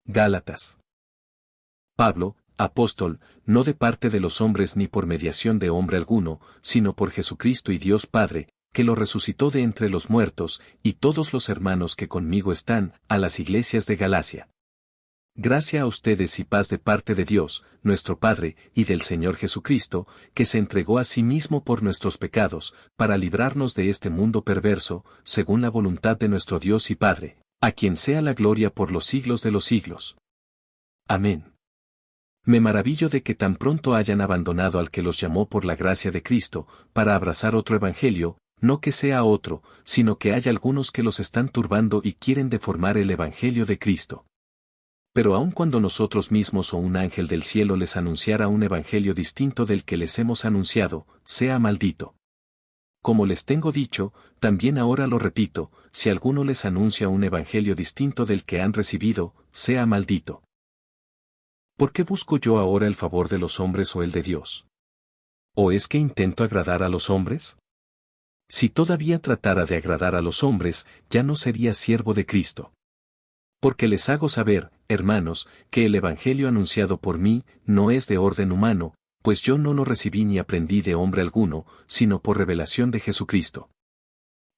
Gálatas. Pablo, apóstol, no de parte de los hombres ni por mediación de hombre alguno, sino por Jesucristo y Dios Padre, que lo resucitó de entre los muertos, y todos los hermanos que conmigo están, a las iglesias de Galacia. Gracia a ustedes y paz de parte de Dios, nuestro Padre, y del Señor Jesucristo, que se entregó a sí mismo por nuestros pecados, para librarnos de este mundo perverso, según la voluntad de nuestro Dios y Padre, a quien sea la gloria por los siglos de los siglos. Amén. Me maravillo de que tan pronto hayan abandonado al que los llamó por la gracia de Cristo, para abrazar otro evangelio, no que sea otro, sino que hay algunos que los están turbando y quieren deformar el evangelio de Cristo. Pero aun cuando nosotros mismos o un ángel del cielo les anunciara un evangelio distinto del que les hemos anunciado, sea maldito. Como les tengo dicho, también ahora lo repito, si alguno les anuncia un evangelio distinto del que han recibido, sea maldito. ¿Por qué busco yo ahora el favor de los hombres o el de Dios? ¿O es que intento agradar a los hombres? Si todavía tratara de agradar a los hombres, ya no sería siervo de Cristo. Porque les hago saber, hermanos, que el evangelio anunciado por mí no es de orden humano, pues yo no lo recibí ni aprendí de hombre alguno, sino por revelación de Jesucristo.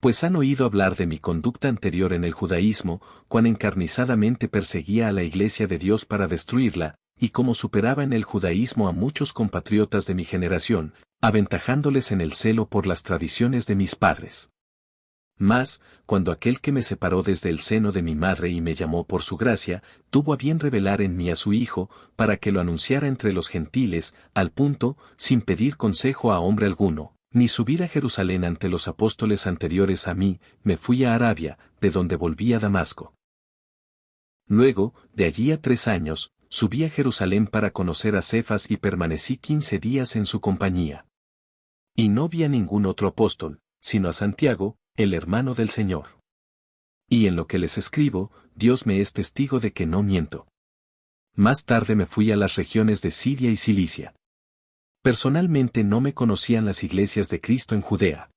Pues han oído hablar de mi conducta anterior en el judaísmo, cuán encarnizadamente perseguía a la iglesia de Dios para destruirla, y cómo superaba en el judaísmo a muchos compatriotas de mi generación, aventajándoles en el celo por las tradiciones de mis padres. Mas, cuando aquel que me separó desde el seno de mi madre y me llamó por su gracia, tuvo a bien revelar en mí a su Hijo, para que lo anunciara entre los gentiles, al punto, sin pedir consejo a hombre alguno, ni subir a Jerusalén ante los apóstoles anteriores a mí, me fui a Arabia, de donde volví a Damasco. Luego, de allí a 3 años, subí a Jerusalén para conocer a Cefas y permanecí 15 días en su compañía. Y no vi a ningún otro apóstol, sino a Santiago, el hermano del Señor. Y en lo que les escribo, Dios me es testigo de que no miento. Más tarde me fui a las regiones de Siria y Cilicia. Personalmente no me conocían las iglesias de Cristo en Judea.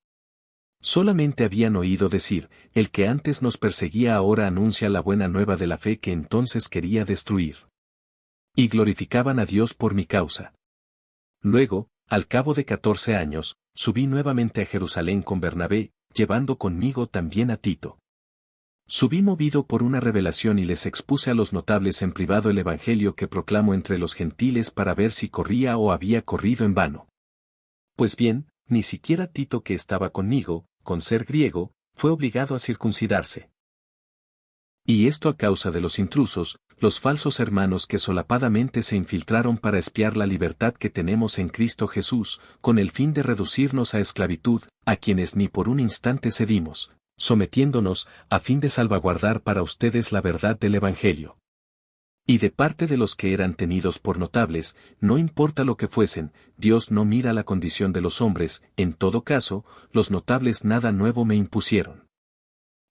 Solamente habían oído decir, el que antes nos perseguía ahora anuncia la buena nueva de la fe que entonces quería destruir. Y glorificaban a Dios por mi causa. Luego, al cabo de 14 años, subí nuevamente a Jerusalén con Bernabé, llevando conmigo también a Tito. Subí movido por una revelación y les expuse a los notables en privado el evangelio que proclamo entre los gentiles para ver si corría o había corrido en vano. Pues bien, ni siquiera Tito que estaba conmigo, con ser griego, fue obligado a circuncidarse. Y esto a causa de los intrusos, los falsos hermanos que solapadamente se infiltraron para espiar la libertad que tenemos en Cristo Jesús, con el fin de reducirnos a esclavitud, a quienes ni por un instante cedimos, sometiéndonos, a fin de salvaguardar para ustedes la verdad del Evangelio. Y de parte de los que eran tenidos por notables, no importa lo que fuesen, Dios no mira la condición de los hombres, en todo caso, los notables nada nuevo me impusieron.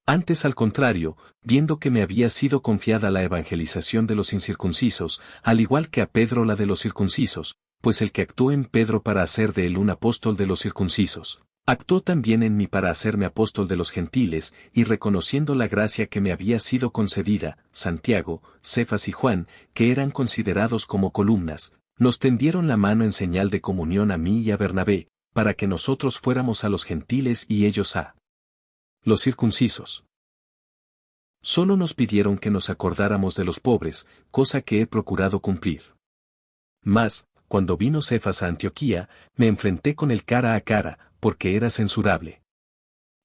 Antes al contrario, viendo que me había sido confiada la evangelización de los incircuncisos, al igual que a Pedro la de los circuncisos, pues el que actuó en Pedro para hacer de él un apóstol de los circuncisos, actuó también en mí para hacerme apóstol de los gentiles, y reconociendo la gracia que me había sido concedida, Santiago, Cefas y Juan, que eran considerados como columnas, nos tendieron la mano en señal de comunión a mí y a Bernabé, para que nosotros fuéramos a los gentiles y ellos a los circuncisos. Solo nos pidieron que nos acordáramos de los pobres, cosa que he procurado cumplir. Mas, cuando vino Cefas a Antioquía, me enfrenté con él cara a cara, porque era censurable.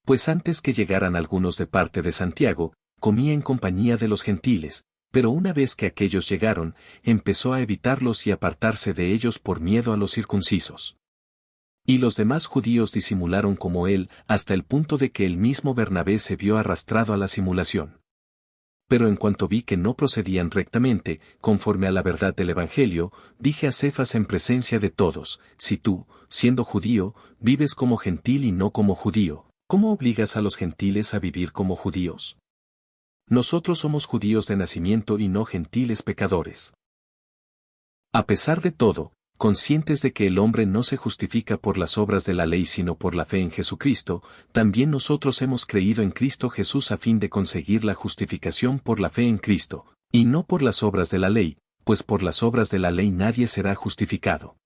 Pues antes que llegaran algunos de parte de Santiago, comía en compañía de los gentiles, pero una vez que aquellos llegaron, empezó a evitarlos y apartarse de ellos por miedo a los circuncisos. Y los demás judíos disimularon como él, hasta el punto de que el mismo Bernabé se vio arrastrado a la simulación. Pero en cuanto vi que no procedían rectamente, conforme a la verdad del Evangelio, dije a Cefas en presencia de todos, si tú, siendo judío, vives como gentil y no como judío, ¿cómo obligas a los gentiles a vivir como judíos? Nosotros somos judíos de nacimiento y no gentiles pecadores. A pesar de todo, conscientes de que el hombre no se justifica por las obras de la ley sino por la fe en Jesucristo, también nosotros hemos creído en Cristo Jesús a fin de conseguir la justificación por la fe en Cristo, Y no por las obras de la ley, pues por las obras de la ley nadie será justificado.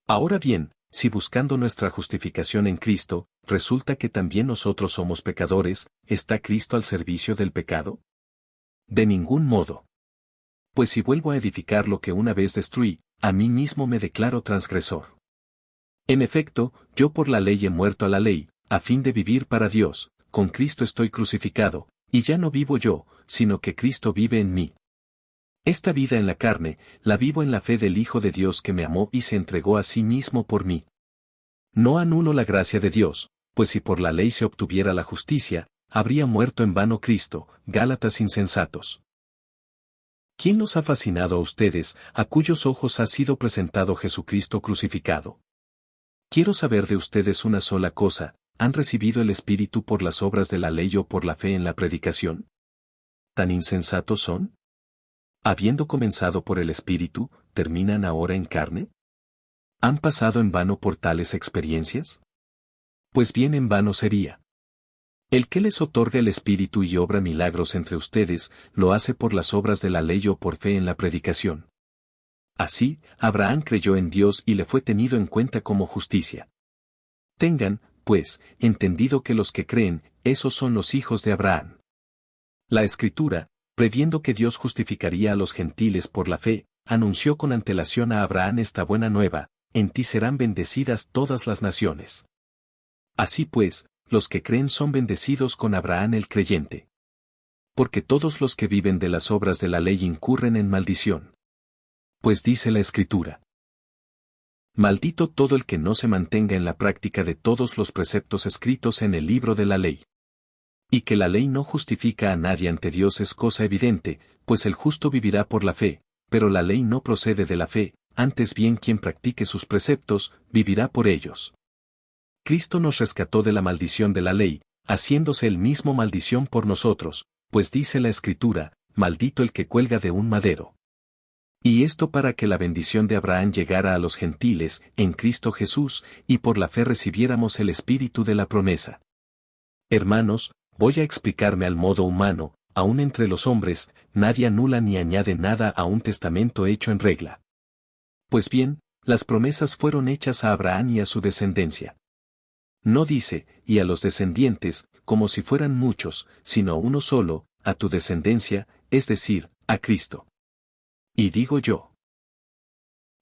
Ahora bien, si buscando nuestra justificación en Cristo, resulta que también nosotros somos pecadores, ¿está Cristo al servicio del pecado? De ningún modo. Pues si vuelvo a edificar lo que una vez destruí, a mí mismo me declaro transgresor. En efecto, yo por la ley he muerto a la ley, a fin de vivir para Dios, con Cristo estoy crucificado, y ya no vivo yo, sino que Cristo vive en mí. Esta vida en la carne, la vivo en la fe del Hijo de Dios que me amó y se entregó a sí mismo por mí. No anulo la gracia de Dios, pues si por la ley se obtuviera la justicia, habría muerto en vano Cristo. Gálatas insensatos. ¿Quién los ha fascinado a ustedes, a cuyos ojos ha sido presentado Jesucristo crucificado? Quiero saber de ustedes una sola cosa, ¿han recibido el Espíritu por las obras de la ley o por la fe en la predicación? ¿Tan insensatos son? Habiendo comenzado por el Espíritu, ¿terminan ahora en carne? ¿Han pasado en vano por tales experiencias? Pues bien en vano sería. El que les otorga el Espíritu y obra milagros entre ustedes, lo hace por las obras de la ley o por fe en la predicación. Así, Abraham creyó en Dios y le fue tenido en cuenta como justicia. Tengan, pues, entendido que los que creen, esos son los hijos de Abraham. La Escritura, previendo que Dios justificaría a los gentiles por la fe, anunció con antelación a Abraham esta buena nueva: en ti serán bendecidas todas las naciones. Así pues, los que creen son bendecidos con Abraham el creyente. Porque todos los que viven de las obras de la ley incurren en maldición. Pues dice la Escritura: maldito todo el que no se mantenga en la práctica de todos los preceptos escritos en el libro de la ley. Y que la ley no justifica a nadie ante Dios es cosa evidente, pues el justo vivirá por la fe, pero la ley no procede de la fe, antes bien quien practique sus preceptos, vivirá por ellos. Cristo nos rescató de la maldición de la ley, haciéndose él mismo maldición por nosotros, pues dice la Escritura: maldito el que cuelga de un madero. Y esto para que la bendición de Abraham llegara a los gentiles, en Cristo Jesús, y por la fe recibiéramos el Espíritu de la promesa. Hermanos, voy a explicarme al modo humano: aun entre los hombres, nadie anula ni añade nada a un testamento hecho en regla. Pues bien, las promesas fueron hechas a Abraham y a su descendencia. No dice, y a los descendientes, como si fueran muchos, sino a uno solo, a tu descendencia, es decir, a Cristo. Y digo yo: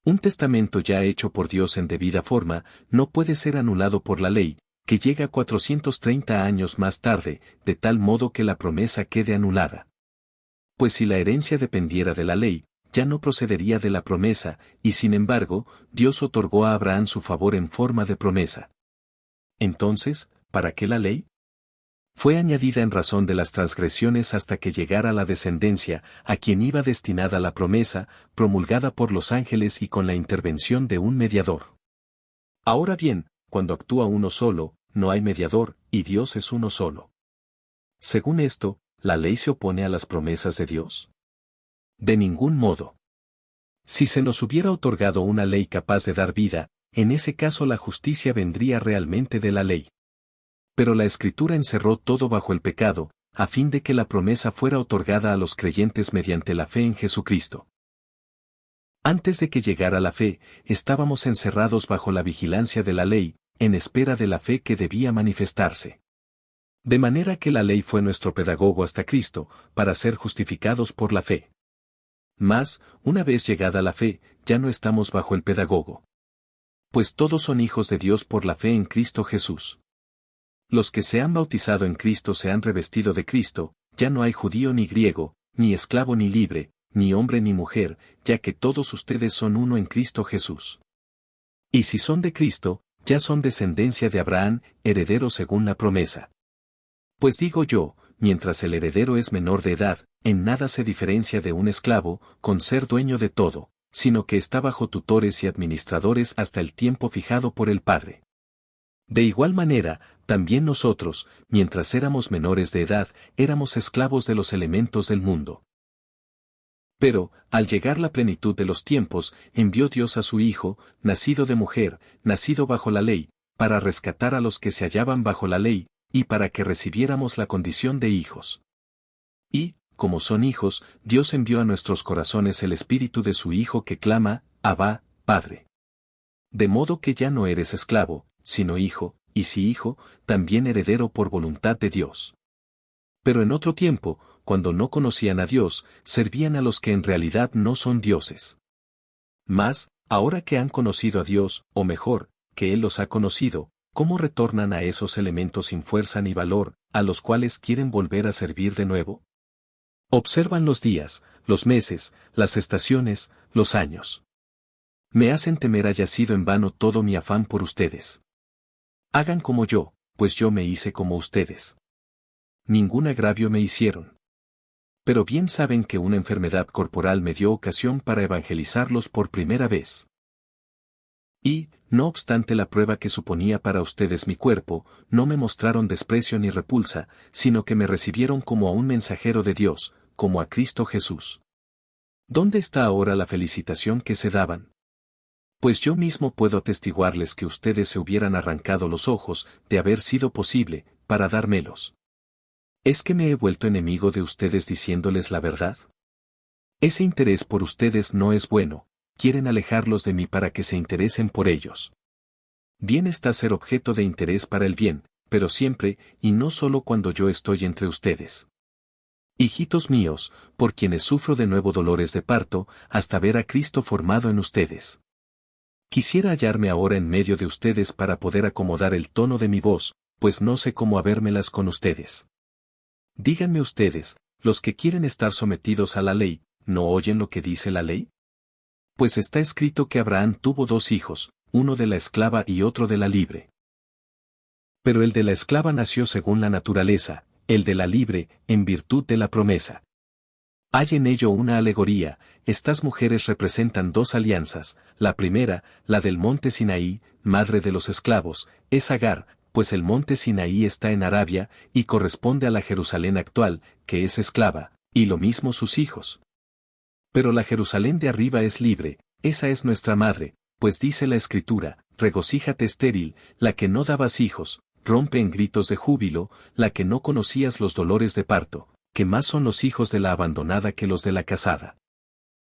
un testamento ya hecho por Dios en debida forma, no puede ser anulado por la ley, que llega 430 años más tarde, de tal modo que la promesa quede anulada. Pues si la herencia dependiera de la ley, ya no procedería de la promesa, y sin embargo, Dios otorgó a Abraham su favor en forma de promesa. Entonces, ¿para qué la ley? Fue añadida en razón de las transgresiones hasta que llegara la descendencia, a quien iba destinada la promesa, promulgada por los ángeles y con la intervención de un mediador. Ahora bien, cuando actúa uno solo, no hay mediador, y Dios es uno solo. Según esto, ¿la ley se opone a las promesas de Dios? De ningún modo. Si se nos hubiera otorgado una ley capaz de dar vida, en ese caso la justicia vendría realmente de la ley. Pero la Escritura encerró todo bajo el pecado, a fin de que la promesa fuera otorgada a los creyentes mediante la fe en Jesucristo. Antes de que llegara la fe, estábamos encerrados bajo la vigilancia de la ley, en espera de la fe que debía manifestarse. De manera que la ley fue nuestro pedagogo hasta Cristo, para ser justificados por la fe. Mas, una vez llegada la fe, ya no estamos bajo el pedagogo. Pues todos son hijos de Dios por la fe en Cristo Jesús. Los que se han bautizado en Cristo se han revestido de Cristo, ya no hay judío ni griego, ni esclavo ni libre, ni hombre ni mujer, ya que todos ustedes son uno en Cristo Jesús. Y si son de Cristo, ya son descendencia de Abraham, heredero según la promesa. Pues digo yo, mientras el heredero es menor de edad, en nada se diferencia de un esclavo, con ser dueño de todo, sino que está bajo tutores y administradores hasta el tiempo fijado por el Padre. De igual manera, también nosotros, mientras éramos menores de edad, éramos esclavos de los elementos del mundo. Pero, al llegar la plenitud de los tiempos, envió Dios a su Hijo, nacido de mujer, nacido bajo la ley, para rescatar a los que se hallaban bajo la ley, y para que recibiéramos la condición de hijos. Y, como son hijos, Dios envió a nuestros corazones el espíritu de su Hijo que clama, Abba, Padre. De modo que ya no eres esclavo, sino hijo, y si hijo, también heredero por voluntad de Dios. Pero en otro tiempo, cuando no conocían a Dios, servían a los que en realidad no son dioses. Mas, ahora que han conocido a Dios, o mejor, que Él los ha conocido, ¿cómo retornan a esos elementos sin fuerza ni valor, a los cuales quieren volver a servir de nuevo? Observan los días, los meses, las estaciones, los años. Me hacen temer haya sido en vano todo mi afán por ustedes. Hagan como yo, pues yo me hice como ustedes. Ningún agravio me hicieron. Pero bien saben que una enfermedad corporal me dio ocasión para evangelizarlos por primera vez. Y, no obstante la prueba que suponía para ustedes mi cuerpo, no me mostraron desprecio ni repulsa, sino que me recibieron como a un mensajero de Dios, como a Cristo Jesús. ¿Dónde está ahora la felicitación que se daban? Pues yo mismo puedo atestiguarles que ustedes se hubieran arrancado los ojos, de haber sido posible, para dármelos. ¿Es que me he vuelto enemigo de ustedes diciéndoles la verdad? Ese interés por ustedes no es bueno, quieren alejarlos de mí para que se interesen por ellos. Bien está ser objeto de interés para el bien, pero siempre, y no solo cuando yo estoy entre ustedes. Hijitos míos, por quienes sufro de nuevo dolores de parto, hasta ver a Cristo formado en ustedes. Quisiera hallarme ahora en medio de ustedes para poder acomodar el tono de mi voz, pues no sé cómo habérmelas con ustedes. Díganme ustedes, los que quieren estar sometidos a la ley, ¿no oyen lo que dice la ley? Pues está escrito que Abraham tuvo 2 hijos, uno de la esclava y otro de la libre. Pero el de la esclava nació según la naturaleza, el de la libre, en virtud de la promesa. Hay en ello una alegoría, estas mujeres representan 2 alianzas, la primera, la del monte Sinaí, madre de los esclavos, es Agar, pues el monte Sinaí está en Arabia, y corresponde a la Jerusalén actual, que es esclava, y lo mismo sus hijos. Pero la Jerusalén de arriba es libre, esa es nuestra madre, pues dice la Escritura, regocíjate estéril, la que no dabas hijos, rompe en gritos de júbilo, la que no conocías los dolores de parto, que más son los hijos de la abandonada que los de la casada.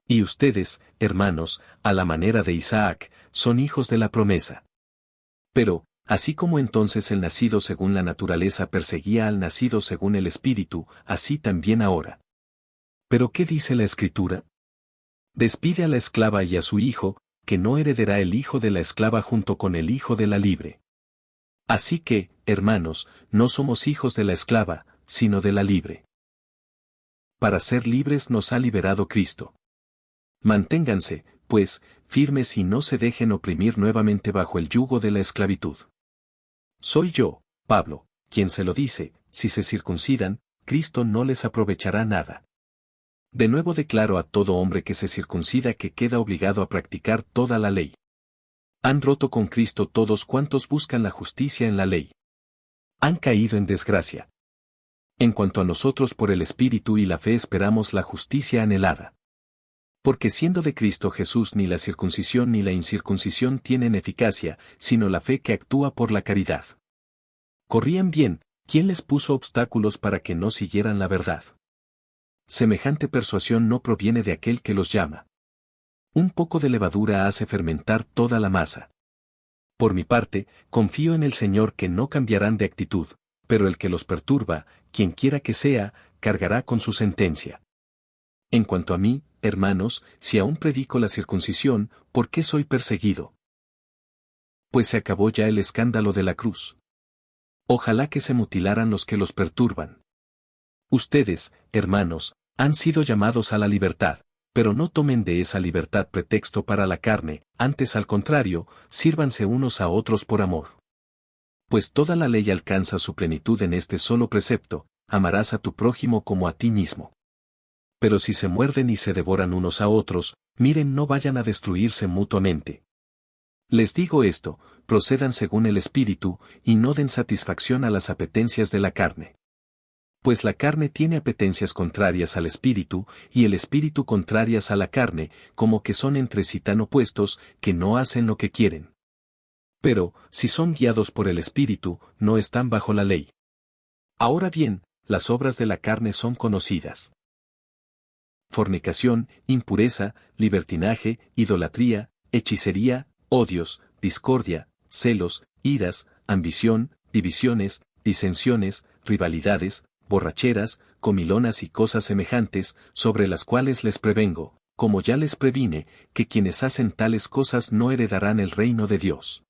Y ustedes, hermanos, a la manera de Isaac, son hijos de la promesa. Pero, así como entonces el nacido según la naturaleza perseguía al nacido según el Espíritu, así también ahora. ¿Pero qué dice la Escritura? Despide a la esclava y a su hijo, que no heredará el hijo de la esclava junto con el hijo de la libre. Así que, hermanos, no somos hijos de la esclava, sino de la libre. Para ser libres nos ha liberado Cristo. Manténganse, pues, firmes y no se dejen oprimir nuevamente bajo el yugo de la esclavitud. Soy yo, Pablo, quien se lo dice, si se circuncidan, Cristo no les aprovechará nada. De nuevo declaro a todo hombre que se circuncida que queda obligado a practicar toda la ley. Han roto con Cristo todos cuantos buscan la justicia en la ley. Han caído en desgracia. En cuanto a nosotros por el Espíritu y la fe esperamos la justicia anhelada. Porque siendo de Cristo Jesús ni la circuncisión ni la incircuncisión tienen eficacia, sino la fe que actúa por la caridad. Corrían bien, ¿quién les puso obstáculos para que no siguieran la verdad? Semejante persuasión no proviene de aquel que los llama. Un poco de levadura hace fermentar toda la masa. Por mi parte, confío en el Señor que no cambiarán de actitud, pero el que los perturba, quien quiera que sea, cargará con su sentencia. En cuanto a mí, hermanos, si aún predico la circuncisión, ¿por qué soy perseguido? Pues se acabó ya el escándalo de la cruz. Ojalá que se mutilaran los que los perturban. Ustedes, hermanos, han sido llamados a la libertad, pero no tomen de esa libertad pretexto para la carne, antes al contrario, sírvanse unos a otros por amor. Pues toda la ley alcanza su plenitud en este solo precepto, amarás a tu prójimo como a ti mismo. Pero si se muerden y se devoran unos a otros, miren no vayan a destruirse mutuamente. Les digo esto, procedan según el Espíritu, y no den satisfacción a las apetencias de la carne. Pues la carne tiene apetencias contrarias al Espíritu, y el Espíritu contrarias a la carne, como que son entre sí tan opuestos, que no hacen lo que quieren. Pero, si son guiados por el Espíritu, no están bajo la ley. Ahora bien, las obras de la carne son conocidas. fornicación, impureza, libertinaje, idolatría, hechicería, odios, discordia, celos, iras, ambición, divisiones, disensiones, rivalidades, borracheras, comilonas y cosas semejantes, sobre las cuales les prevengo, como ya les previne, que quienes hacen tales cosas no heredarán el reino de Dios.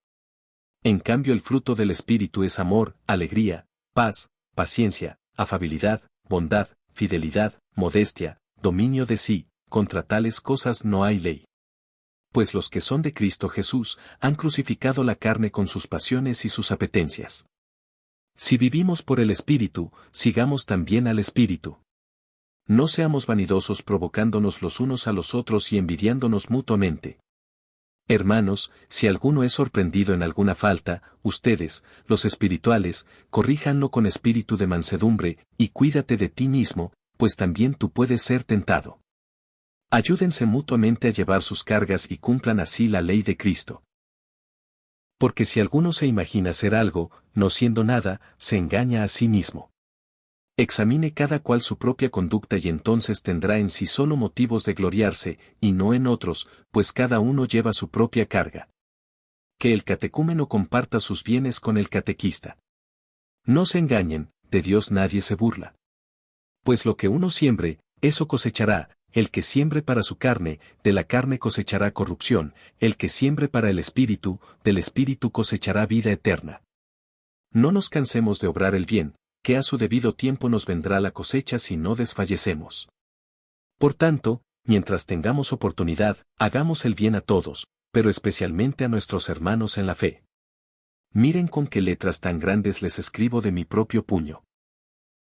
En cambio el fruto del Espíritu es amor, alegría, paz, paciencia, afabilidad, bondad, fidelidad, modestia, dominio de sí, contra tales cosas no hay ley. Pues los que son de Cristo Jesús han crucificado la carne con sus pasiones y sus apetencias. Si vivimos por el Espíritu, sigamos también al Espíritu. No seamos vanidosos provocándonos los unos a los otros y envidiándonos mutuamente. Hermanos, si alguno es sorprendido en alguna falta, ustedes, los espirituales, corríjanlo con espíritu de mansedumbre, y cuídate de ti mismo, pues también tú puedes ser tentado. Ayúdense mutuamente a llevar sus cargas y cumplan así la ley de Cristo. Porque si alguno se imagina ser algo, no siendo nada, se engaña a sí mismo. Examine cada cual su propia conducta y entonces tendrá en sí solo motivos de gloriarse, y no en otros, pues cada uno lleva su propia carga. Que el catecúmeno comparta sus bienes con el catequista. No se engañen, de Dios nadie se burla. Pues lo que uno siembre, eso cosechará. El que siembre para su carne, de la carne cosechará corrupción, el que siembre para el Espíritu, del Espíritu cosechará vida eterna. No nos cansemos de obrar el bien, que a su debido tiempo nos vendrá la cosecha si no desfallecemos. Por tanto, mientras tengamos oportunidad, hagamos el bien a todos, pero especialmente a nuestros hermanos en la fe. Miren con qué letras tan grandes les escribo de mi propio puño.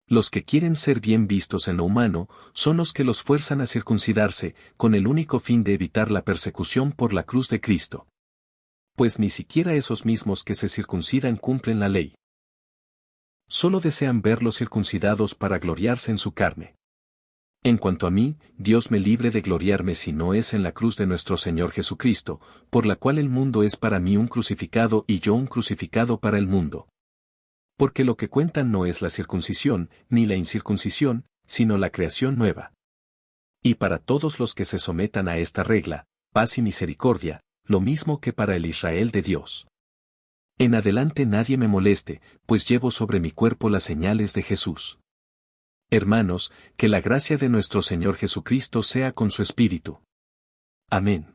Los que quieren ser bien vistos en lo humano, son los que los fuerzan a circuncidarse, con el único fin de evitar la persecución por la cruz de Cristo. Pues ni siquiera esos mismos que se circuncidan cumplen la ley. Solo desean verlos circuncidados para gloriarse en su carne. En cuanto a mí, Dios me libre de gloriarme si no es en la cruz de nuestro Señor Jesucristo, por la cual el mundo es para mí un crucificado y yo un crucificado para el mundo. Porque lo que cuentan no es la circuncisión, ni la incircuncisión, sino la creación nueva. Y para todos los que se sometan a esta regla, paz y misericordia, lo mismo que para el Israel de Dios. En adelante nadie me moleste, pues llevo sobre mi cuerpo las señales de Jesús. Hermanos, que la gracia de nuestro Señor Jesucristo sea con su espíritu. Amén.